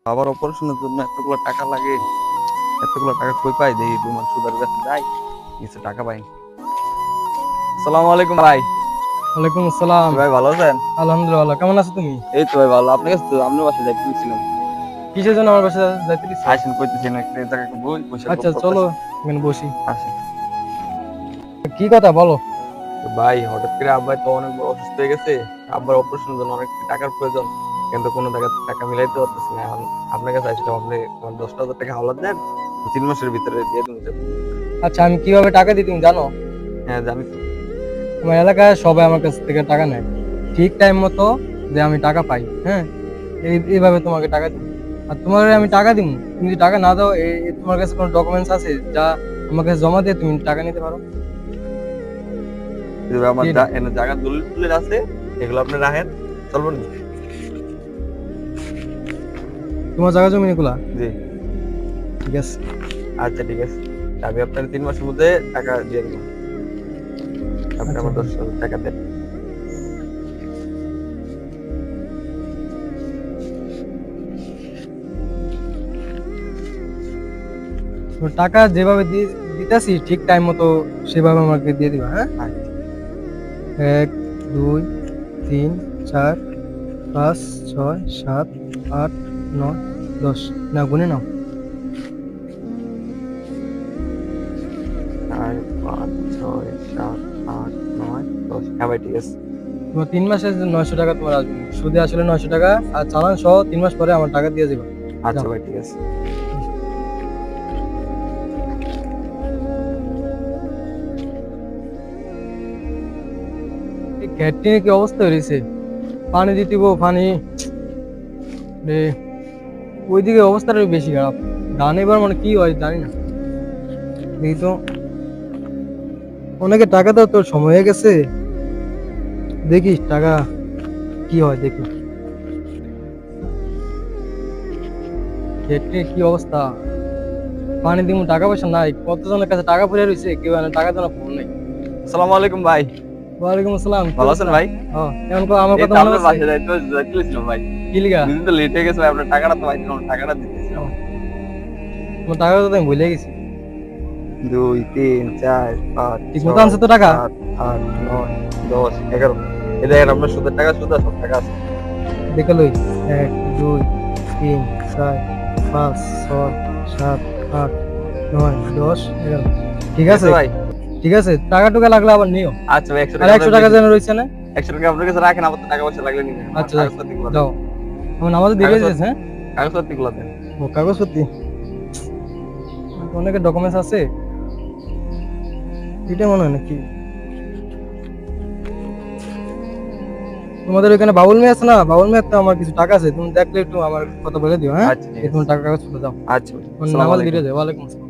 আবার অপারেশনের জন্য এতগুলো টাকা লাগে। এতগুলো টাকা কই পাই? দেখি বিমান সুদার কাছে যাই, কিছু টাকা পাই। আসসালামু আলাইকুম ভাই। ওয়ালাইকুম আসসালাম। ভাই ভালো আছেন? আলহামদুলিল্লাহ ভালো। কেমন আছো তুমি? এই তো ভাই ভালো। আপনার কাছে তো আপনার বাসায় যাইতে বলছিলাম। কিসের জন্য আমার বাসায় যাইতে দিছো? আসেন কইতেছেন একটা জায়গায় বই বসে গল্প আচ্ছা চলো, করতেছি। এখানে বসি। আসেন। কি কথা বলো? তো ভাই হঠাৎ করে আব্বাই তো অনেক বড় অসুস্থ হয়ে গেছে। আব্বার অপারেশনের জন্য অনেক টাকার প্রয়োজন, কিন্তু কোনো টাকা টাকা মিলাইতে পারতেছি না। এখন আপনার কাছে আসলে আপনি আমার 10,000 টাকা হাওলাত দেন, 3 মাসের ভিতরে দিয়ে দেবো। আচ্ছা, আমি কিভাবে টাকা দিই তুমি জানো? হ্যাঁ জানি তো। আমার এলাকায় সবাই আমার কাছ থেকে টাকা নেয় ঠিক টাইম মতো, যে আমি টাকা পাই। হ্যাঁ, এইভাবে তোমাকে টাকা দিই। আর তোমার আমি টাকা দিব, তুমি যদি টাকা না দাও, তোমার কাছে কোনো ডকুমেন্টস আছে যা আমার কাছে জমা দিয়ে তুমি টাকা নিতে পারো? যদি আমার কি না? এনে জায়গা দলিল টুলিল আছে, এগুলো আপনি রাখেন, চলবো নি? তোমার জায়গা জমি এগুলা? জি। ঠিক আছে। আচ্ছা ঠিক আছে, আমি আপনার 3 মাসের মধ্যে টাকা দিয়ে দেবো। আপনি আচ্ছা, আমার 10,000 টাকা দেন। তো টাকা যেভাবে দিতেছি ঠিক টাইম মতো সেভাবে আমাকে দিয়ে দিবা। হ্যাঁ, আচ্ছা। 1 2 3 4 5 6 7 8 9 10। না, গুনে নাও। 4 5 6 7 8 9 10। হ্যাঁ ভাই ঠিক আছে। তোমার 3 মাসে 900 টাকা তোমার আসবে, সুদে আসলে 900 টাকা, আর চালান সহ 3 মাস পরে আমার টাকা দিয়ে যাবে। আচ্ছা যাও। ভাই ঠিক আছে। এই ক্যান্টিনে কি অবস্থা হয়েছে? পানি দিতেব, পানি রে, ওইদিকে অবস্থাটা বেশি খারাপ। ধান এবার মানে কি হয় জানি না। দেখি তো, অনেকে টাকা দাও, তোর সময় হয়ে গেছে। দেখিস টাকা কি হয়, দেখি ক্ষেত্রে কি অবস্থা। পানি দিব, টাকা পয়সা নাই, কতজনের কাছে টাকা পড়ে রয়েছে, কেউ টাকা দেওয়ার ফোন নেই। আসসালামু আলাইকুম ভাই। ওয়ালাইকুম আসসালাম, কি ভালো আছেন অবস্থা? ভাই? কেমন আমার এই কথা তো মনে আপনার আছে? বাসায় যাইতেছিলাম ভাই। কি লিগা? দুদিন তো লেট হয়ে গেছে ভাই, আপনার টাকাটা তো ভাই টাকাটা দিতেছিলাম। তোমার টাকা তো আমি ভুলে গেছি। 2 3 4 5 ঠিক মতো 6 আনছো তো টাকা? 7 8 9 10 11। এই দেখেন আপনার সুদের টাকা, সুদ আর সব টাকা আছে। দেখে লই। 1 2 3 4 5 6 7 8 9 10 11। ঠিক আছে ভাই। ঠিক আছে, টাকা টুকা লাগলে আবার নিও। আচ্ছা ভাই, 100 আর টাকা 100 টাকা যেন রয়েছে না। 100 টাকা আপনার কাছে রাখেন, আবার তো টাকা পয়সা লাগলে নিবেন। আমার আচ্ছা কাগজপত্র গুলো দেন। যাও, আমার নামাজ দিয়ে কাগজপত্র দিয়েছে। হ্যাঁ, কাগজপত্র গুলো দেন। ও কাগজপত্র অনেকের ডকুমেন্টস আছে, এটা মনে হয় নাকি? তোমাদের ওইখানে বাবুল মেয়ে আছে না? বাবুল মেয়ে তো আমার কিছু টাকা আছে, তুমি দেখলে একটু আমার কথা বলে দিও। হ্যাঁ, আচ্ছা ঠিক এই আছে। তোমার টাকা কাগজপত্র দাও। আচ্ছা ভাই, আমার আসসালামু নামাজ দিয়ে আলাইকুম। যাও। ওয়ালাইকুম আসসালাম।